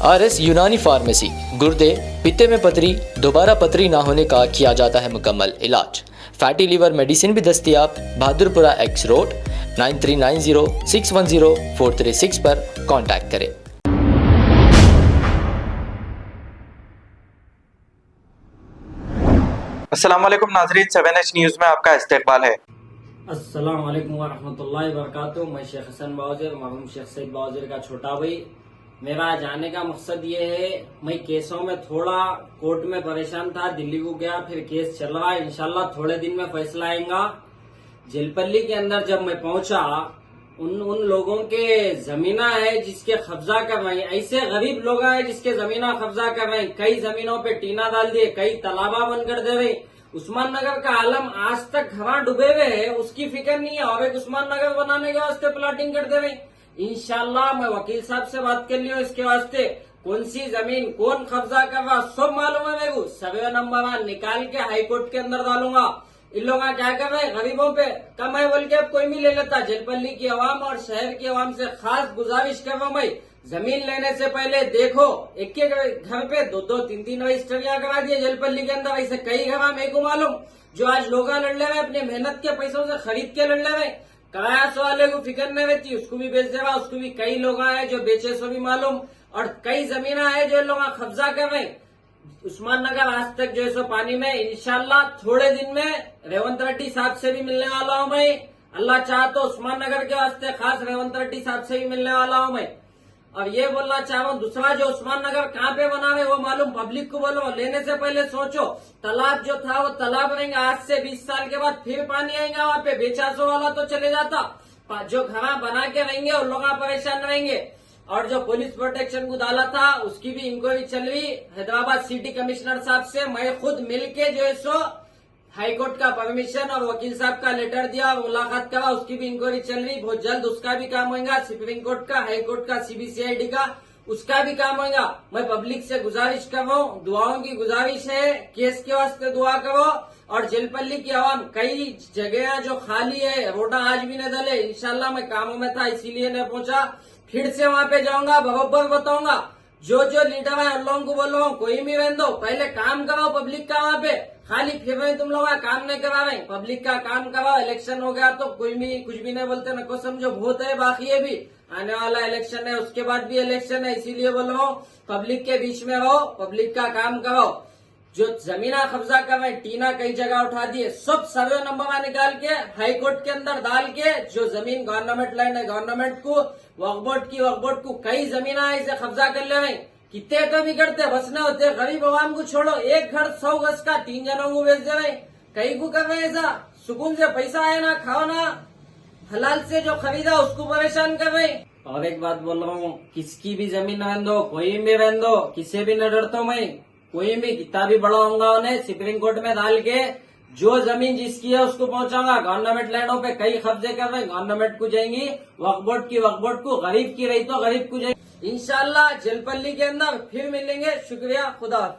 RS यूनानी pharmacy, गुर्दे, पित्ते में पथरी, दोबारा पथरी ना होने का किया जाता है मुकम्मल इलाज। फैटी लीवर मेडिसिन भी दस्तियाब। बहादुरपुरा X रोड 9390610436 पर कांटेक्ट करें। अस्सलाम वालेकुम नाज़रीन, 7H न्यूज़ में आपका इस्तकबाल है। अस्सलाम वालेकुम वरहमतुल्लाहि वबरकातुहू। मैं शेख हसन बावज़िर, मरहूम शेख सईद बावज़िर का छोटा भाई। मेरा जाने का मकसद ये है, मैं केसों में थोड़ा कोर्ट में परेशान था, दिल्ली को गया, फिर केस चल रहा है, इंशाल्लाह थोड़े दिन में फैसला आएगा। जेलपल्ली के अंदर जब मैं पहुंचा, उन लोगों के जमीना है जिसके कब्जा कर रहे हैं, ऐसे गरीब लोग हैं जिसके जमीना कब्जा कर रहे हैं। कई जमीनों पे टीना डाल दिए, कई तालाबा बनकर दे रहे। उस्मान नगर का आलम आज तक घरा डूबे हुए है, उसकी फिक्र नहीं है, और एक उस्मान नगर बनाने के वास्ते प्लाटिंग कर दे रहे। इंशाल्लाह मैं वकील साहब से बात कर लिया, इसके वास्ते कौन सी जमीन कौन कब्जा कर रहा सब मालूम है मेरे को। सर्वे नंबर निकाल के हाई कोर्ट के अंदर डालूंगा। इन लोग क्या कर रहे हैं, गरीबों पे कम है बोल के अब कोई भी ले लेता। जेलपल्ली की आवाम और शहर की आवाम से खास गुजारिश कर रहा हूँ, मैं जमीन लेने से पहले देखो, एक एक घर पे दो दो तीन तीन रजिस्ट्रियां करा दिए जेलपल्ली के अंदर। ऐसे कई घर मेरे को मालूम जो आज लोग लड़ ले रहे, अपने मेहनत के पैसों से खरीद के लड़ ले रहे। करायास वाले को फिक्र नहीं रहती, उसको भी बेच दे रहा, उसको भी कई लोग आए जो बेचे सो भी मालूम, और कई जमीना है जो लोग कब्जा कर रहे। उस्मान नगर आज तक जो है सो पानी में। इंशाल्लाह थोड़े दिन में रेवंत रेड्डी साहब से भी मिलने वाला हूँ मैं। अल्लाह चाह तो उस्मान नगर के वास्ते खास रेवंत रेड्डी साहब से भी मिलने वाला हूँ मैं। और ये बोलना चाह रहा हूँ, दूसरा जो उस्मान नगर कहाँ पे बना रहे वो मालूम, पब्लिक को बोलो, लेने से पहले सोचो। तालाब जो था वो तालाब रहेंगे, आज से 20 साल के बाद फिर पानी आएगा वहाँ पे, बेचासो वाला तो चले जाता। जो घर बना के रहेंगे उन लोग परेशान रहेंगे। और जो पुलिस प्रोटेक्शन को डाला था उसकी भी इंक्वायरी चल रही हैदराबाद सिटी कमिश्नर साहब से। मैं खुद मिलके जो है सो हाईकोर्ट का परमिशन और वकील साहब का लेटर दिया, मुलाकात करा, उसकी भी इंक्वायरी चल रही। बहुत जल्द उसका भी काम होगा। सुप्रीम कोर्ट का, हाई कोर्ट का, CBCID का, उसका भी काम होगा। मैं पब्लिक से गुजारिश कर रहा हूँ, दुआओं की गुजारिश है, केस के वास्ते दुआ करो। और जेलपल्ली की आवाम, कई जगह जो खाली है, रोडा आज भी न डले। इंशाल्लाह मैं कामों में था इसीलिए नहीं पहुंचा, फिर से वहाँ पे जाऊंगा, बरोबर बताऊंगा। जो लीडर है उन लोगों को बोल रहा हूँ, कोई भी रहने दो, पहले काम कराओ पब्लिक का। वहाँ पे खाली फिर रहे तुम लोग, काम नहीं करा रहे। पब्लिक का काम कराओ। इलेक्शन हो गया तो कोई भी कुछ भी नहीं बोलते, न को समझो बहुत है, बाकी है भी आने वाला इलेक्शन है, उसके बाद भी इलेक्शन है, इसीलिए बोल रहा हूँ पब्लिक के बीच में रहो, पब्लिक का काम करो। जो जमीना कब्जा कर रहे, टीना कई जगह उठा दिए, सब सर्वे नंबर निकाल के हाई कोर्ट के अंदर डाल के, जो जमीन गवर्नमेंट लैंड है गवर्नमेंट को, वक्फ बोर्ड को कई जमीना ऐसे कब्जा कर ले रहे। कितने तो भी करते, बस न होते। गरीब आवाम को छोड़ो, एक घर 100 गज का 3 जनों को बेच दे रहे। कई को कर रहे ऐसा, सुकून से पैसा है ना, खाओ ना, हलाल से जो खरीदा उसको परेशान कर रहे। और एक बात बोल रहा हूँ, किसकी भी जमीन रहने दो, कोई भी रहने दो, किसी भी न डरता हूँ मैं। कोई भी कितना भी बड़ा होगा उन्हें सुप्रीम कोर्ट में डाल के जो जमीन जिसकी है उसको पहुंचाऊंगा। गवर्नमेंट लैंडों पे कई कब्जे कर रहे हैं, गवर्नमेंट को जाएंगी, वक्फ बोर्ड को, गरीब की रही तो गरीब को जाएंगी। इंशाल्लाह जेलपल्ली के अंदर फिर मिलेंगे। शुक्रिया, खुदा।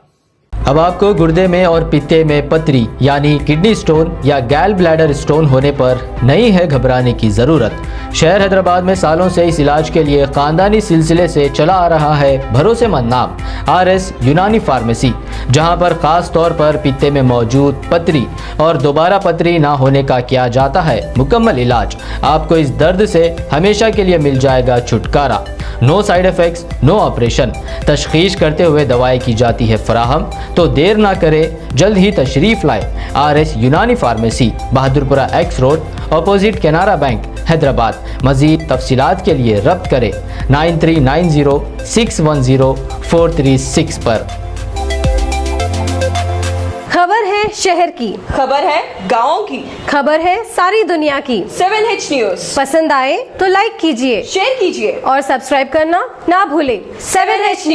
अब आपको गुर्दे में और पित्ते में पथरी यानी किडनी स्टोन या गैल ब्लैडर स्टोन होने पर नहीं है घबराने की ज़रूरत। शहर हैदराबाद में सालों से इस इलाज के लिए ख़ानदानी सिलसिले से चला आ रहा है भरोसेमंद नाम RS यूनानी फार्मेसी, जहां पर ख़ास तौर पर पित्ते में मौजूद पथरी और दोबारा पथरी ना होने का किया जाता है मुकम्मल इलाज। आपको इस दर्द से हमेशा के लिए मिल जाएगा छुटकारा। No side effects, no operation. तशखीस करते हुए दवाएं की जाती है फराहम, तो देर ना करें, जल्द ही तशरीफ लाए। RS यूनानी pharmacy, Bahadurpura X road, opposite Canara bank, Hyderabad. मज़ीद तफसीलात के लिए रब्त करें 9390610436 पर। खबर है शहर की, खबर है गाँव की, खबर है सारी दुनिया की। 7H न्यूज़ पसंद आए तो लाइक कीजिए, शेयर कीजिए और सब्सक्राइब करना ना भूलें। 7H news.